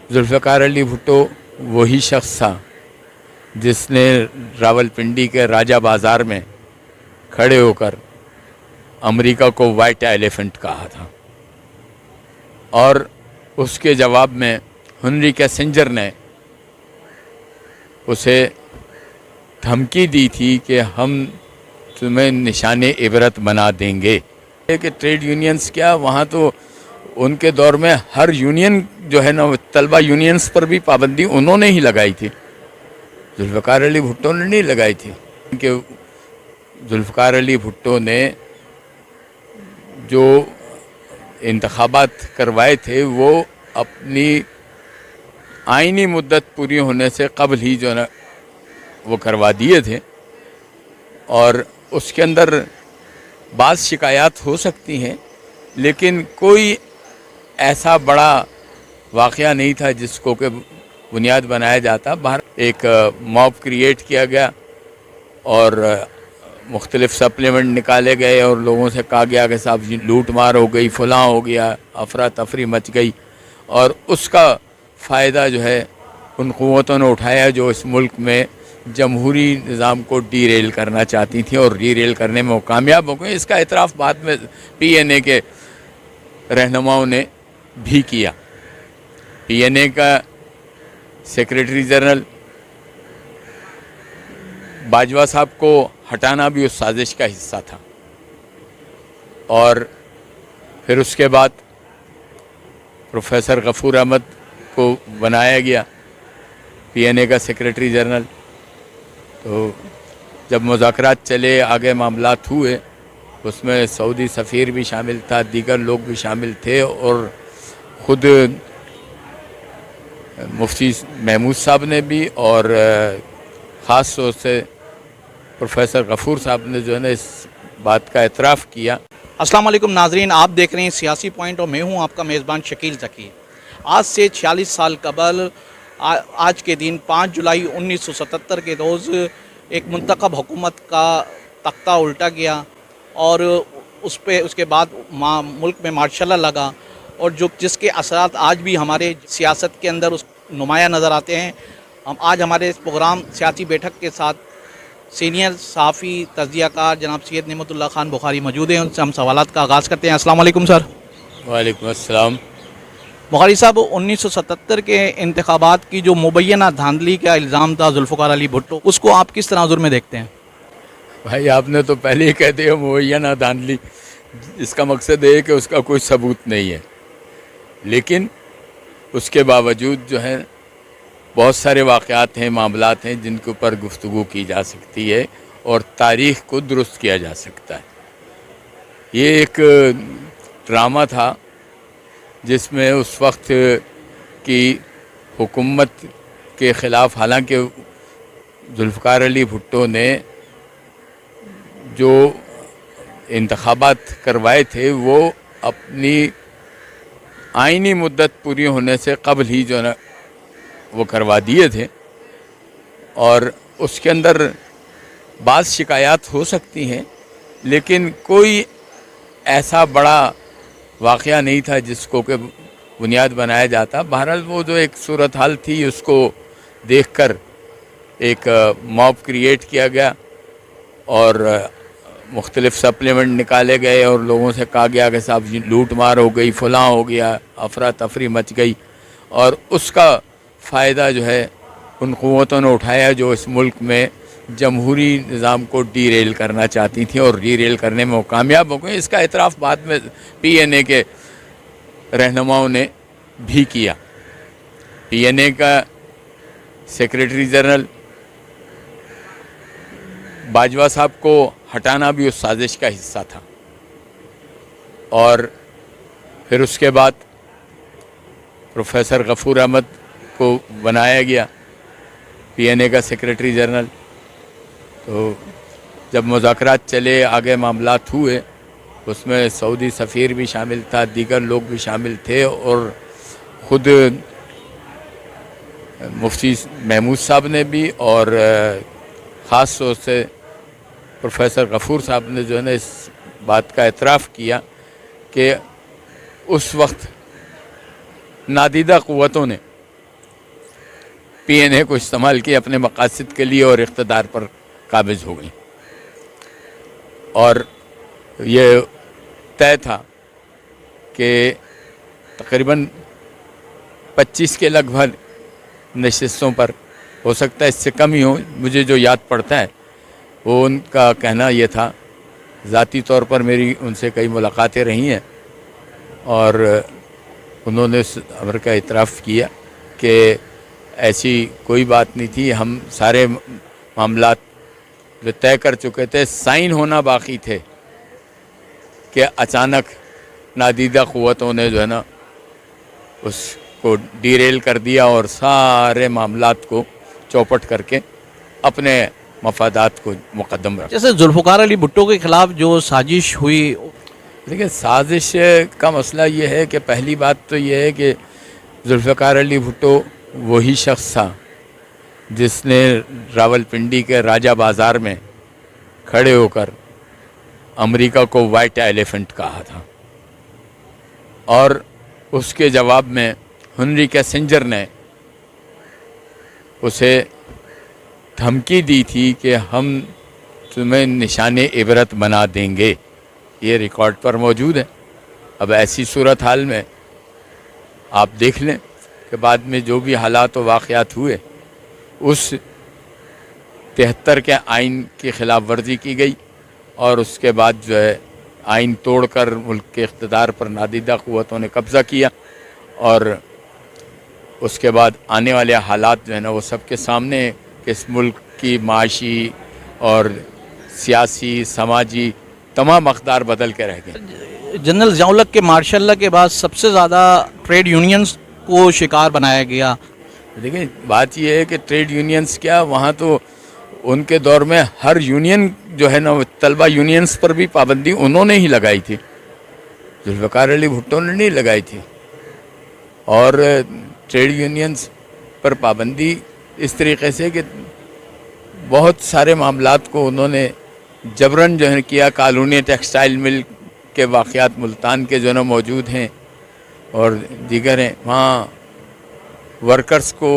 ذوالفقار علی بھٹو وہی شخص تھا جس نے راولپنڈی کے راجہ بازار میں کھڑے ہو کر امریکہ کو وائٹ ایلیفنٹ کہا تھا، اور اس کے جواب میں ہنری کیسنجر نے اسے دھمکی دی تھی کہ ہم تمہیں نشان عبرت بنا دیں گے۔ کہ ٹریڈ یونینز کیا، وہاں تو ان کے دور میں ہر یونین جو ہے نا، طلبہ یونینز پر بھی پابندی انہوں نے ہی لگائی تھی، ذوالفقار علی بھٹو نے نہیں لگائی تھی۔ کہ ذوالفقار علی بھٹو نے جو انتخابات کروائے تھے وہ اپنی آئینی مدت پوری ہونے سے قبل ہی جو ہے نا وہ کروا دیے تھے، اور اس کے اندر بعض شکایات ہو سکتی ہیں، لیکن کوئی ایسا بڑا واقعہ نہیں تھا جس کو کہ بنیاد بنایا جاتا۔ باہر ایک موب کریٹ کیا گیا اور مختلف سپلیمنٹ نکالے گئے اور لوگوں سے کہا گیا کہ صاحب لوٹ مار ہو گئی، فلاں ہو گیا، افراتفری مچ گئی، اور اس کا فائدہ جو ہے ان قوتوں نے اٹھایا جو اس ملک میں جمہوری نظام کو ڈی ریل کرنا چاہتی تھیں، اور ڈی ریل کرنے میں وہ کامیاب ہو گئے۔ اس کا اعتراف بعد میں پی این اے کے رہنماؤں نے بھی کیا۔ پی این اے کا سیکریٹری جنرل باجوہ صاحب کو ہٹانا بھی اس سازش کا حصہ تھا، اور پھر اس کے بعد پروفیسر غفور احمد کو بنایا گیا پی این اے کا سیکریٹری جنرل۔ تو جب مذاکرات چلے، آگے معاملات ہوئے، اس میں سعودی سفیر بھی شامل تھا، دیگر لوگ بھی شامل تھے، اور خود مفتی محمود صاحب نے بھی، اور خاص طور سے پروفیسر غفور صاحب نے جو ہے نا اس بات کا اعتراف کیا۔ السلام علیکم ناظرین، آپ دیکھ رہے ہیں سیاسی پوائنٹ اور میں ہوں آپ کا میزبان شکیل ذکی۔ آج سے 46 سال قبل آج کے دن 5 جولائی 1977 کے روز ایک منتخب حکومت کا تختہ الٹا گیا، اور اس کے بعد ملک میں مارشل لا لگا، اور جس کے اثرات آج بھی ہمارے سیاست کے اندر نمایاں نظر آتے ہیں۔ آج ہمارے اس پروگرام سیاسی بیٹھک کے ساتھ سینئر صحافی تجزیہ کار جناب سید نعمت اللہ خان بخاری موجود ہیں، ان سے ہم سوالات کا آغاز کرتے ہیں۔ السلام علیکم سر۔ وعلیکم السلام۔ بخاری صاحب، 1977 کے انتخابات کی جو مبینہ دھاندلی کا الزام تھا ذوالفقار علی بھٹو، اس کو آپ کس تناظر میں دیکھتے ہیں؟ بھائی آپ نے تو پہلے ہی کہہ دیا مبینہ دھاندلی، اس کا مقصد ہے کہ اس کا کوئی ثبوت نہیں ہے، لیکن اس کے باوجود جو ہے بہت سارے واقعات ہیں، معاملات ہیں جن کے اوپر گفتگو کی جا سکتی ہے اور تاریخ کو درست کیا جا سکتا ہے۔ یہ ایک ڈرامہ تھا جس میں اس وقت کی حکومت کے خلاف، حالانکہ ذوالفقار علی بھٹو نے جو انتخابات کروائے تھے وہ اپنی آئینی مدت پوری ہونے سے قبل ہی جو ہے نا وہ کروا دیے تھے، اور اس کے اندر بعض شکایات ہو سکتی ہیں، لیکن کوئی ایسا بڑا واقعہ نہیں تھا جس کو کہ بنیاد بنایا جاتا۔ بہرحال وہ جو ایک صورتحال تھی اس کو دیکھ کر ایک موب کریٹ کیا گیا اور مختلف سپلیمنٹ نکالے گئے اور لوگوں سے کہا گیا کہ صاحب لوٹ مار ہو گئی، فلاں ہو گیا، افراتفری مچ گئی، اور اس کا فائدہ جو ہے ان قوتوں نے اٹھایا جو اس ملک میں جمہوری نظام کو ڈی ریل کرنا چاہتی تھیں، اور ڈی ریل کرنے میں وہ کامیاب ہو گئے۔ اس کا اعتراف بعد میں پی این اے کے رہنماؤں نے بھی کیا۔ پی این اے کا سیکریٹری جنرل باجوہ صاحب کو ہٹانا بھی اس سازش کا حصہ تھا، اور پھر اس کے بعد پروفیسر غفور احمد کو بنایا گیا پی این اے کا سیکریٹری جنرل۔ تو جب مذاکرات چلے، آگے معاملات ہوئے، اس میں سعودی سفیر بھی شامل تھا، دیگر لوگ بھی شامل تھے، اور خود مفتی محمود صاحب نے بھی، اور خاص طور سے پروفیسر غفور صاحب نے جو ہے نا اس بات کا اعتراف کیا کہ اس وقت نادیدہ قوتوں نے پی این اے کو استعمال کی اپنے مقاصد کے لیے اور اقتدار پر قابض ہو گئی. اور یہ طے تھا کہ تقریباً 25 کے لگ بھگ نشستوں پر، ہو سکتا ہے اس سے کم ہی ہو، مجھے جو یاد پڑتا ہے وہ ان کا کہنا یہ تھا. ذاتی طور پر میری ان سے کئی ملاقاتیں رہی ہیں اور انہوں نے اس امر کا اعتراف کیا کہ ایسی کوئی بات نہیں تھی. ہم سارے معاملات جو طے کر چکے تھے، سائن ہونا باقی تھے کہ اچانک نادیدہ قوتوں نے جو ہے نا اس کو ڈیریل کر دیا اور سارے معاملات کو چوپٹ کر کے اپنے مفادات کو مقدم رکھا. جیسے ذوالفقار علی بھٹو کے خلاف جو سازش ہوئی، دیکھیں سازش کا مسئلہ یہ ہے کہ پہلی بات تو یہ ہے کہ ذوالفقار علی بھٹو وہی شخص تھا جس نے راولپنڈی کے راجہ بازار میں کھڑے ہو کر امریکہ کو وائٹ ایلیفنٹ کہا تھا، اور اس کے جواب میں ہنری کیسنجر نے اسے دھمکی دی تھی کہ ہم تمہیں نشان عبرت بنا دیں گے. یہ ریکارڈ پر موجود ہے. اب ایسی صورتحال میں آپ دیکھ لیں کہ بعد میں جو بھی حالات و واقعات ہوئے، اس 73 کے آئین کی خلاف ورزی کی گئی اور اس کے بعد جو ہے آئین توڑ کر ملک کے اقتدار پر نادیدہ قوتوں نے قبضہ کیا، اور اس کے بعد آنے والے حالات جو ہے نا وہ سب کے سامنے ہیں کہ اس ملک کی معاشی اور سیاسی سماجی تمام اقدار بدل کے رہ گئے. جنرل ضیاء الحق کے مارشل لا کے بعد سب سے زیادہ ٹریڈ یونینز کو شکار بنایا گیا. دیکھیں بات یہ ہے کہ ٹریڈ یونینز کیا، وہاں تو ان کے دور میں ہر یونین جو ہے نا طلبہ یونینز پر بھی پابندی انہوں نے ہی لگائی تھی، ذوالفقار علی بھٹو نے نہیں لگائی تھی. اور ٹریڈ یونینز پر پابندی اس طریقے سے کہ بہت سارے معاملات کو انہوں نے جبراً جو ہے کیا. کالونی ٹیکسٹائل مل کے واقعات ملتان کے جو ہے نا موجود ہیں اور دیگر ہیں، وہاں ورکرز کو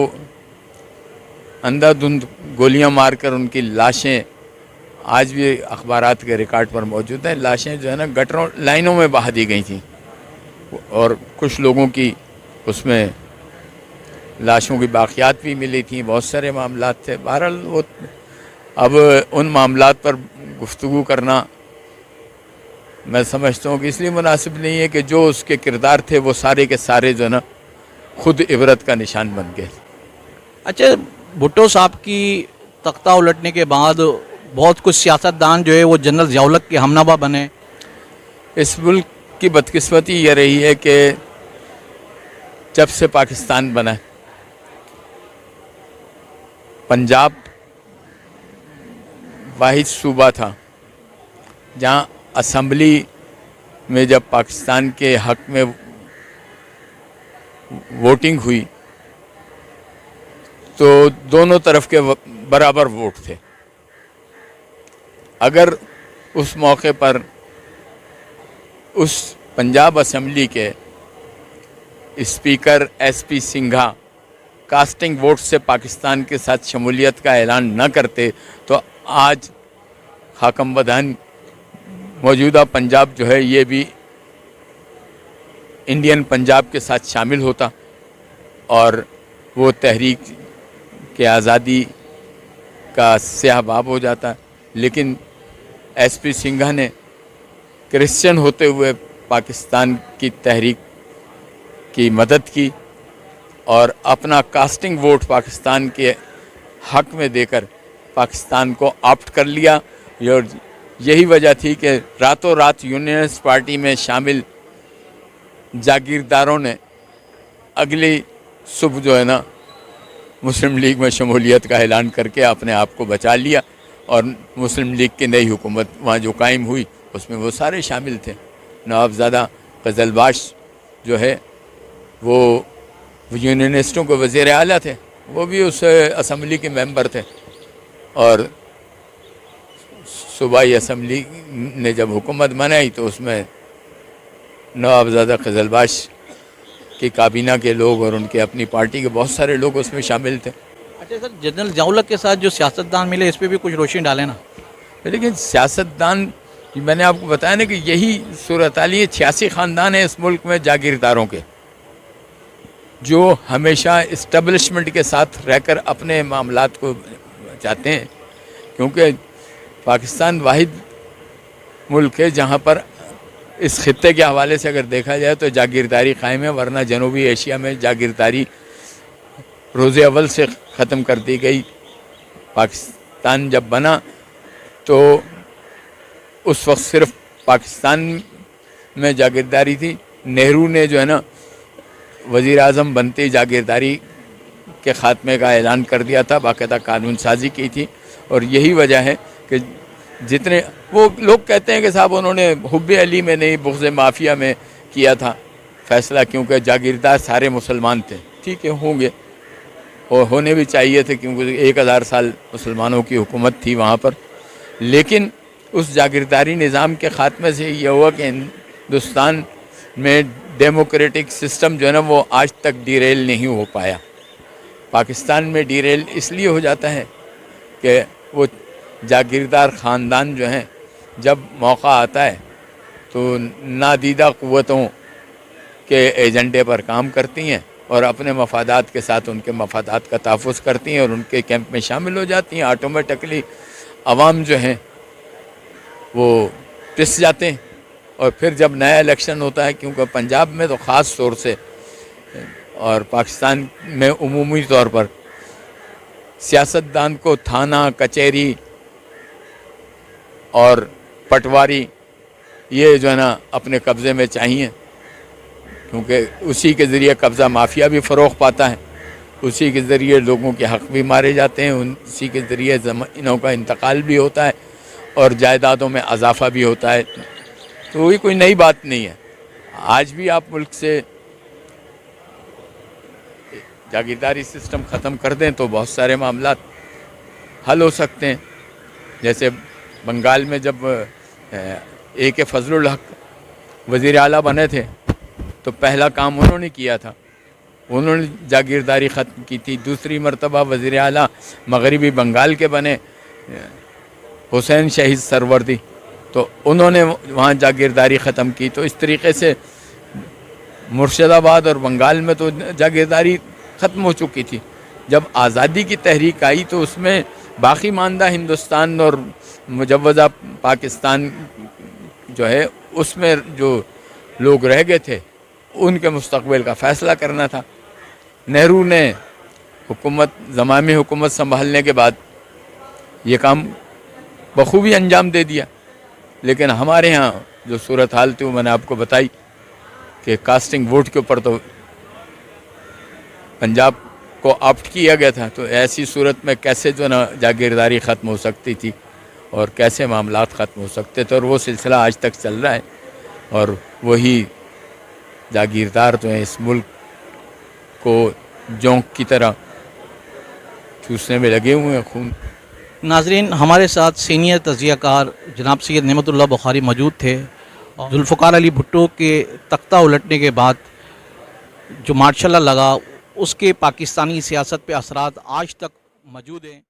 اندھا دھند گولیاں مار کر ان کی لاشیں آج بھی اخبارات کے ریکارڈ پر موجود ہیں. لاشیں جو ہے نا گٹروں لائنوں میں بہا دی گئی تھیں اور کچھ لوگوں کی اس میں لاشوں کی باقیات بھی ملی تھیں. بہت سارے معاملات تھے. بہرحال وہ اب ان معاملات پر گفتگو کرنا میں سمجھتا ہوں کہ اس لیے مناسب نہیں ہے کہ جو اس کے کردار تھے وہ سارے کے سارے جو ہے نا خود عبرت کا نشان بن گئے. اچھا، بھٹو صاحب کی تختہ الٹنے کے بعد بہت کچھ سیاستدان جو ہے وہ جنرل ضیاء الحق کے ہمنوا بنے. اس ملک کی بدقسمتی یہ رہی ہے کہ جب سے پاکستان بنا پنجاب واحد صوبہ تھا جہاں اسمبلی میں جب پاکستان کے حق میں ووٹنگ ہوئی تو دونوں طرف کے برابر ووٹ تھے. اگر اس موقع پر اس پنجاب اسمبلی کے speaker S P Singha casting vote سے پاکستان کے ساتھ شمولیت کا اعلان نہ کرتے تو آج خاکم بدہن موجودہ پنجاب جو ہے یہ بھی انڈین پنجاب کے ساتھ شامل ہوتا اور وہ تحریک کے آزادی کا سیاہ باب ہو جاتا. لیکن ایس پی سنگھا نے کرسچن ہوتے ہوئے پاکستان کی تحریک کی مدد کی اور اپنا کاسٹنگ ووٹ پاکستان کے حق میں دے کر پاکستان کو آپٹ کر لیا. اور یہی وجہ تھی کہ راتوں رات یونینسٹ پارٹی میں شامل جاگیرداروں نے اگلی صبح جو ہے نا مسلم لیگ میں شمولیت کا اعلان کر کے اپنے آپ کو بچا لیا اور مسلم لیگ کی نئی حکومت وہاں جو قائم ہوئی اس میں وہ سارے شامل تھے. نوابزادہ قزلباش جو ہے وہ یونینسٹوں کے وزیر اعلیٰ تھے، وہ بھی اس اسمبلی کے ممبر تھے. اور صوبائی اسمبلی نے جب حکومت بنائی تو اس میں نوابزادہ قزلباش کی کابینہ کے لوگ اور ان کے اپنی پارٹی کے بہت سارے لوگ اس میں شامل تھے. اچھا سر، جنرل ضیاء کے ساتھ جو سیاستدان ملے اس پہ بھی کچھ روشنی ڈالیں نا. لیکن سیاستدان، میں نے آپ کو بتایا نا کہ یہی صورتحال، یہ 86 خاندان ہیں اس ملک میں جاگیرداروں کے، جو ہمیشہ اسٹیبلشمنٹ کے ساتھ رہ کر اپنے معاملات کو چاہتے ہیں، کیونکہ پاکستان واحد ملک ہے جہاں پر اس خطے کے حوالے سے اگر دیکھا جائے تو جاگیرداری قائم ہے، ورنہ جنوبی ایشیا میں جاگیرداری روز اول سے ختم کر دی گئی. پاکستان جب بنا تو اس وقت صرف پاکستان میں جاگیرداری تھی. نہرو نے جو ہے نا وزیر اعظم بنتے جاگیرداری کے خاتمے کا اعلان کر دیا تھا، باقاعدہ قانون سازی کی تھی. اور یہی وجہ ہے کہ جتنے وہ لوگ کہتے ہیں کہ صاحب انہوں نے حب علی میں نہیں بغض مافیا میں کیا تھا فیصلہ، کیونکہ جاگیردار سارے مسلمان تھے. ٹھیک ہے، ہوں گے اور ہونے بھی چاہیے تھے، کیونکہ 1000 سال مسلمانوں کی حکومت تھی وہاں پر. لیکن اس جاگیرداری نظام کے خاتمے سے یہ ہوا کہ ہندوستان میں ڈیموکریٹک سسٹم جو ہے نا وہ آج تک ڈیریل نہیں ہو پایا. پاکستان میں ڈیریل اس لیے ہو جاتا ہے کہ وہ جاگیردار خاندان جو ہیں جب موقع آتا ہے تو نادیدہ قوتوں کے ایجنڈے پر کام کرتی ہیں اور اپنے مفادات کے ساتھ ان کے مفادات کا تحفظ کرتی ہیں اور ان کے کیمپ میں شامل ہو جاتی ہیں. آٹومیٹکلی عوام جو ہیں وہ پس جاتے ہیں. اور پھر جب نیا الیکشن ہوتا ہے، کیونکہ پنجاب میں تو خاص طور سے اور پاکستان میں عمومی طور پر سیاستدان کو تھانہ، کچہری اور پٹواری یہ جو ہے نا اپنے قبضے میں چاہیے، کیونکہ اسی کے ذریعے قبضہ مافیا بھی فروغ پاتا ہے، اسی کے ذریعے لوگوں کے حق بھی مارے جاتے ہیں، اسی کے ذریعے زمینوں کا انتقال بھی ہوتا ہے اور جائیدادوں میں اضافہ بھی ہوتا ہے. تو وہی کوئی نئی بات نہیں ہے. آج بھی آپ ملک سے جاگیرداری سسٹم ختم کر دیں تو بہت سارے معاملات حل ہو سکتے ہیں. جیسے بنگال میں جب اے کے فضل الحق وزیر اعلیٰ بنے تھے تو پہلا کام انہوں نے کیا تھا، انہوں نے جاگیرداری ختم کی تھی. دوسری مرتبہ وزیر اعلیٰ مغربی بنگال کے بنے حسین شہید سروردی، تو انہوں نے وہاں جاگیرداری ختم کی. تو اس طریقے سے مرشد آباد اور بنگال میں تو جاگیرداری ختم ہو چکی تھی. جب آزادی کی تحریک آئی تو اس میں باقی ماندہ ہندوستان اور مجوزہ پاکستان جو ہے اس میں جو لوگ رہ گئے تھے ان کے مستقبل کا فیصلہ کرنا تھا. نہرو نے زمامی حکومت سنبھالنے کے بعد یہ کام بخوبی انجام دے دیا. لیکن ہمارے ہاں جو صورتحال تھی وہ میں نے آپ کو بتائی کہ کاسٹنگ ووٹ کے اوپر تو پنجاب کو آپٹ کیا گیا تھا. تو ایسی صورت میں کیسے جو نا جاگیرداری ختم ہو سکتی تھی اور کیسے معاملات ختم ہو سکتے تھے، اور وہ سلسلہ آج تک چل رہا ہے. اور وہی جاگیردار جو ہیں اس ملک کو جونک کی طرح چوسنے میں لگے ہوئے ہیں خون. ناظرین، ہمارے ساتھ سینئر تجزیہ کار جناب سید نعمت اللہ بخاری موجود تھے. ذوالفقار علی بھٹو کے تختہ الٹنے کے بعد جو مارشل لا لگا اس کے پاکستانی سیاست پہ اثرات آج تک موجود ہیں.